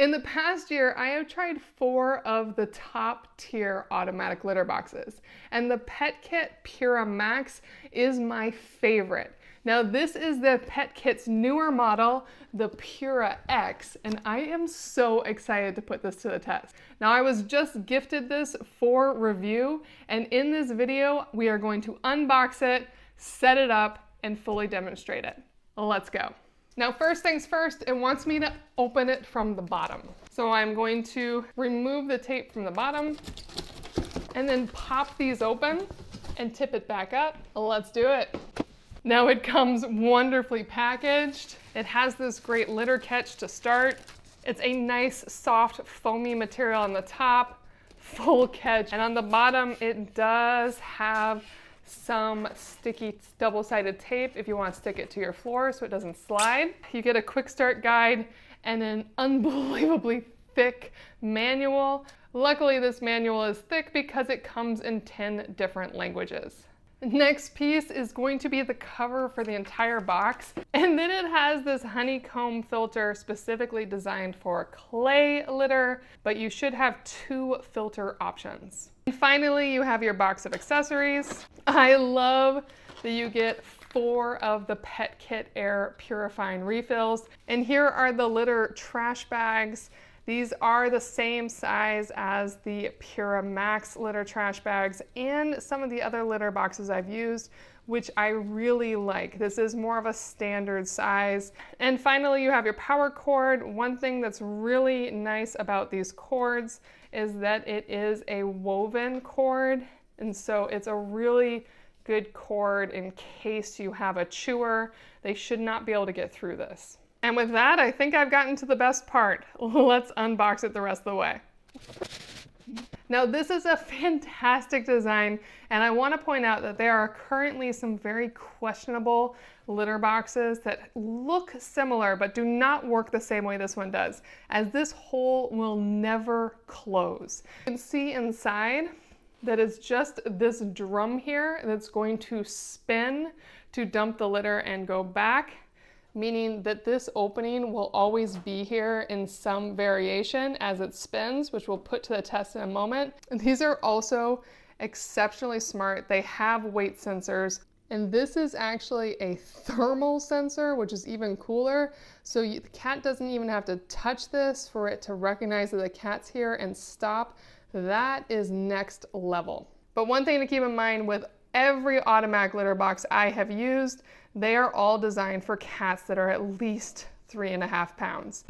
In the past year, I have tried 4 of the top tier automatic litter boxes, and the PETKIT PuraX is my favorite. Now this is the PETKIT's newer model, the PuraX, and I am so excited to put this to the test. Now I was just gifted this for review, and in this video, we are going to unbox it, set it up, and fully demonstrate it. Let's go. Now first things first, it wants me to open it from the bottom. So I'm going to remove the tape from the bottom and then pop these open and tip it back up. Let's do it. Now it comes wonderfully packaged. It has this great litter catch to start. It's a nice soft foamy material on the top, full catch, and on the bottom it does have some sticky double-sided tape if you want to stick it to your floor so it doesn't slide. You get a quick start guide and an unbelievably thick manual. Luckily this manual is thick because it comes in 10 different languages. The next piece is going to be the cover for the entire box, and then it has this honeycomb filter specifically designed for clay litter, but you should have 2 filter options. And finally, you have your box of accessories. I love that you get 4 of the PETKIT air purifying refills, and here are the litter trash bags. These are the same size as the PuraX litter trash bags and some of the other litter boxes I've used, which I really like. This is more of a standard size. And finally, you have your power cord. One thing that's really nice about these cords is that it is a woven cord, and so it's a really good cord in case you have a chewer. They should not be able to get through this. And with that, I think I've gotten to the best part. Let's unbox it the rest of the way. Now this is a fantastic design, and I want to point out that there are currently some very questionable litter boxes that look similar but do not work the same way this one does, as this hole will never close. You can see inside that it's just this drum here that's going to spin to dump the litter and go back, meaning that this opening will always be here in some variation as it spins, which we'll put to the test in a moment. And these are also exceptionally smart. They have weight sensors, and this is actually a thermal sensor, which is even cooler. So the cat doesn't even have to touch this for it to recognize that the cat's here and stop. That is next level. But one thing to keep in mind with every automatic litter box I have used, they are all designed for cats that are at least 3.5 pounds.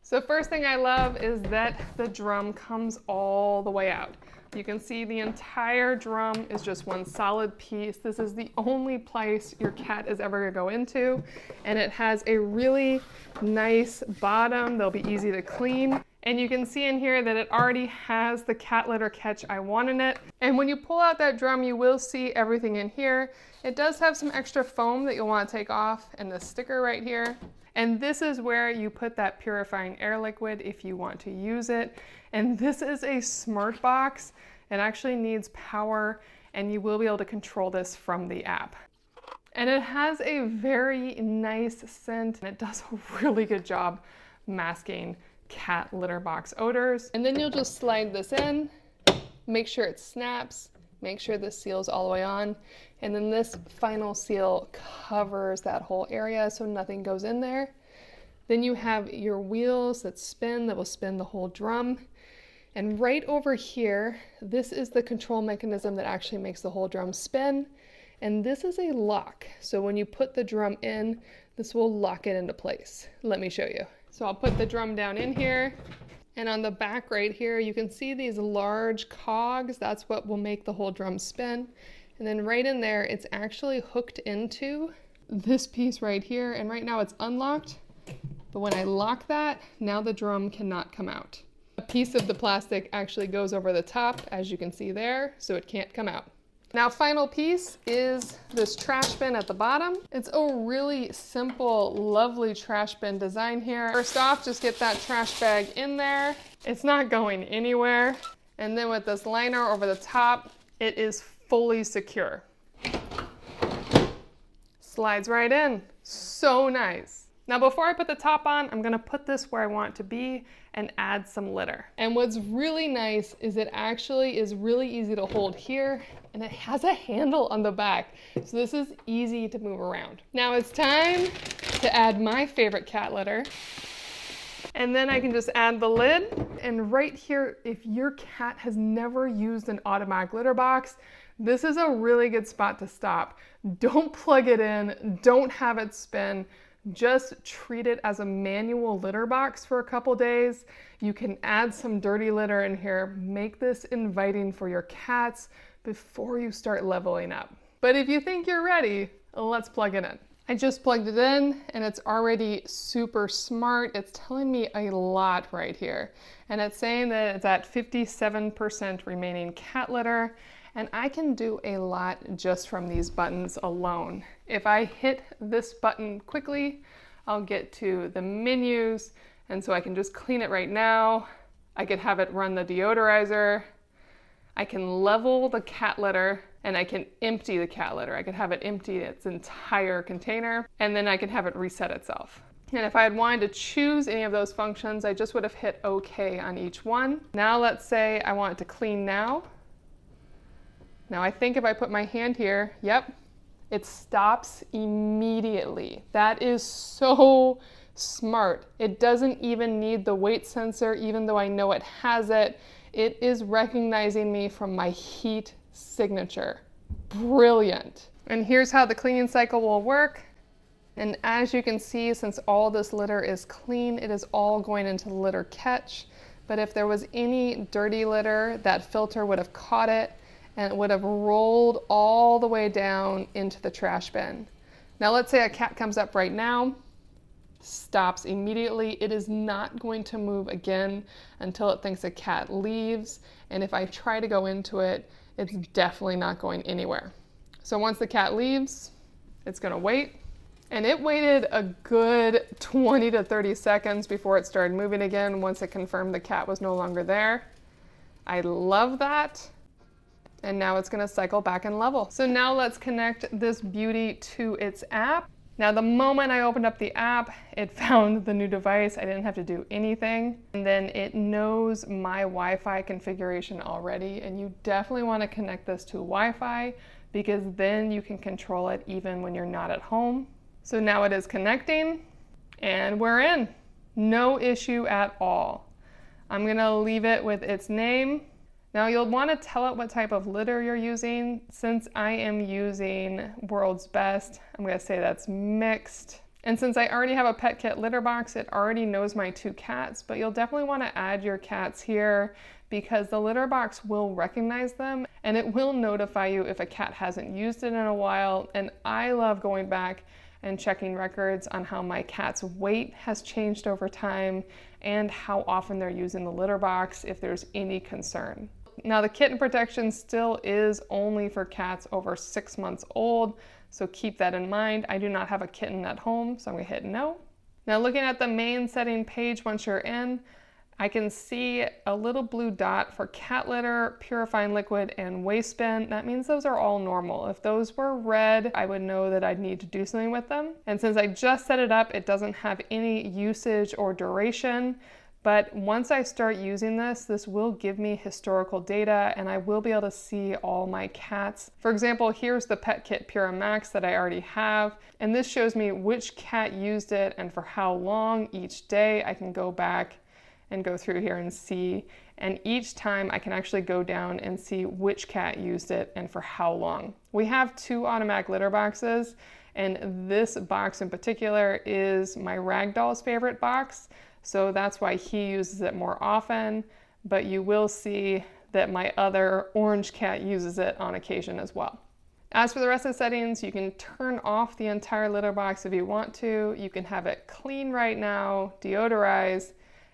So first thing I love is that the drum comes all the way out. You can see the entire drum is just one solid piece. This is the only place your cat is ever gonna go into, and it has a really nice bottom. They'll be easy to clean. And you can see in here that it already has the cat litter catch I want in it. And when you pull out that drum, you will see everything in here. It does have some extra foam that you'll want to take off, and the sticker right here. And this is where you put that purifying air liquid if you want to use it. And this is a smart box. It actually needs power, and you will be able to control this from the app. And it has a very nice scent, and it does a really good job masking cat litter box odors. And then you'll just slide this in, make sure it snaps, make sure the seal's all the way on, and then this final seal covers that whole area so nothing goes in there. Then you have your wheels that will spin the whole drum. And right over here, this is the control mechanism that actually makes the whole drum spin. And this is a lock. So when you put the drum in, this will lock it into place. Let me show you. So I'll put the drum down in here, and on the back right here, you can see these large cogs. That's what will make the whole drum spin. And then right in there, it's actually hooked into this piece right here. And right now it's unlocked, but when I lock that, now the drum cannot come out. A piece of the plastic actually goes over the top, as you can see there, so it can't come out. Now, final piece is this trash bin at the bottom. It's a really simple, lovely trash bin design here. First off, just get that trash bag in there. It's not going anywhere. And then with this liner over the top, it is fully secure. Slides right in. So nice. Now before I put the top on, I'm gonna put this where I want it to be and add some litter. And what's really nice is it actually is really easy to hold here, and it has a handle on the back. So this is easy to move around. Now it's time to add my favorite cat litter. And then I can just add the lid. And right here, if your cat has never used an automatic litter box, this is a really good spot to stop. Don't plug it in, don't have it spin. Just treat it as a manual litter box for a couple days. You can add some dirty litter in here. Make this inviting for your cats before you start leveling up. But if you think you're ready, let's plug it in. I just plugged it in and it's already super smart. It's telling me a lot right here. And it's saying that it's at 57% remaining cat litter. And I can do a lot just from these buttons alone. If I hit this button quickly, I'll get to the menus. And so I can just clean it right now. I could have it run the deodorizer. I can level the cat litter and I can empty the cat litter. I could have it empty its entire container and then I can have it reset itself. And if I had wanted to choose any of those functions, I just would have hit OK on each one. Now let's say I want it to clean now. Now I think if I put my hand here, yep, it stops immediately. That is so smart. It doesn't even need the weight sensor, even though I know it has it. It is recognizing me from my heat signature. Brilliant. And here's how the cleaning cycle will work. And as you can see, since all this litter is clean, it is all going into the litter catch. But if there was any dirty litter, that filter would have caught it and it would have rolled all the way down into the trash bin. Now let's say a cat comes up right now, stops immediately. It is not going to move again until it thinks a cat leaves. And if I try to go into it, it's definitely not going anywhere. So once the cat leaves, it's gonna wait. And it waited a good 20 to 30 seconds before it started moving again once it confirmed the cat was no longer there. I love that. And now it's gonna cycle back and level. So now let's connect this beauty to its app. Now the moment I opened up the app, it found the new device. I didn't have to do anything. And then it knows my Wi-Fi configuration already. And you definitely wanna connect this to Wi-Fi because then you can control it even when you're not at home. So now it is connecting and we're in. No issue at all. I'm gonna leave it with its name. Now you'll want to tell it what type of litter you're using. Since I am using World's Best, I'm going to say that's mixed. And since I already have a PetKit litter box, it already knows my 2 cats, but you'll definitely want to add your cats here because the litter box will recognize them and it will notify you if a cat hasn't used it in a while. And I love going back and checking records on how my cat's weight has changed over time and how often they're using the litter box if there's any concern. Now the kitten protection still is only for cats over 6 months old, so keep that in mind. I do not have a kitten at home, so I'm gonna hit no. Now looking at the main setting page once you're in, I can see a little blue dot for cat litter, purifying liquid, and waste bin. That means those are all normal. If those were red, I would know that I'd need to do something with them. And since I just set it up, it doesn't have any usage or duration. But once I start using this, this will give me historical data and I will be able to see all my cats. For example, here's the PetKit PuraX that I already have. And this shows me which cat used it and for how long each day. I can go back and go through here and see. And each time I can actually go down and see which cat used it and for how long. We have 2 automatic litter boxes and this box in particular is my ragdoll's favorite box. So that's why he uses it more often, but you will see that my other orange cat uses it on occasion as well. As for the rest of the settings, you can turn off the entire litter box if you want to. You can have it clean right now, deodorize,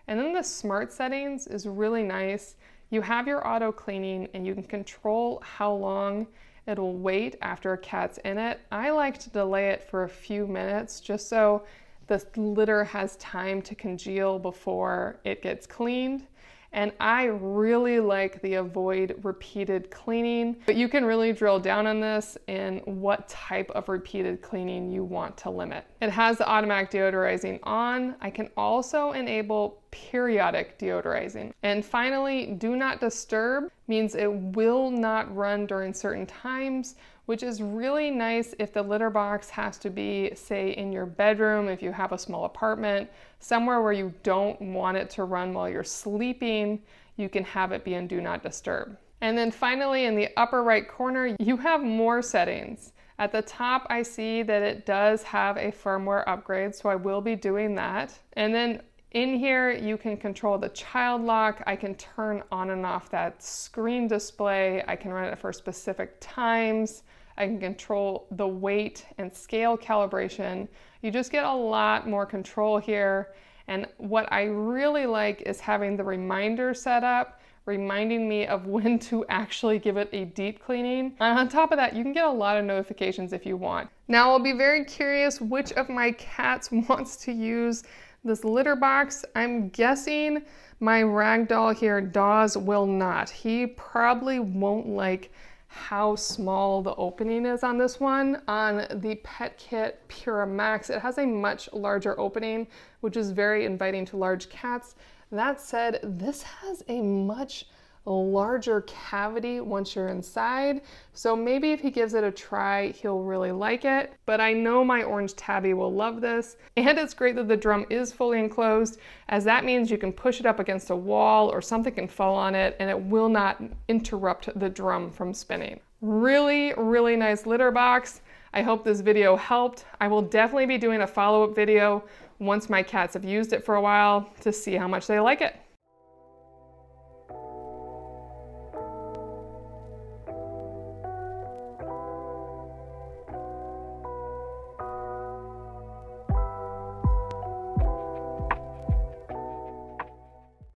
and then the smart settings is really nice. You have your auto cleaning and you can control how long it'll wait after a cat's in it. I like to delay it for a few minutes just so the litter has time to congeal before it gets cleaned. and I really like the avoid repeated cleaning. But you can really drill down on this and what type of repeated cleaning you want to limit. It has the automatic deodorizing on. I can also enable periodic deodorizing. And finally, do not disturb means it will not run during certain times, which is really nice if the litter box has to be, say, in your bedroom, if you have a small apartment, somewhere where you don't want it to run while you're sleeping, you can have it be in do not disturb. And then finally, in the upper right corner, you have more settings. At the top, I see that it does have a firmware upgrade, so I will be doing that. And then in here, you can control the child lock. I can turn on and off that screen display. I can run it for specific times. I can control the weight and scale calibration. You just get a lot more control here. And what I really like is having the reminder set up, reminding me of when to actually give it a deep cleaning. And on top of that, you can get a lot of notifications if you want. Now, I'll be very curious which of my cats wants to use this litter box. I'm guessing my ragdoll here, Dawes, will not. He probably won't like how small the opening is on this one. On the PETKIT PuraX, it has a much larger opening, which is very inviting to large cats. That said, this has a much larger cavity once you're inside, so maybe if he gives it a try, he'll really like it. But I know my orange tabby will love this, and it's great that the drum is fully enclosed, as that means you can push it up against a wall or something can fall on it and it will not interrupt the drum from spinning. Really, really nice litter box. I hope this video helped. I will definitely be doing a follow-up video once my cats have used it for a while to see how much they like it.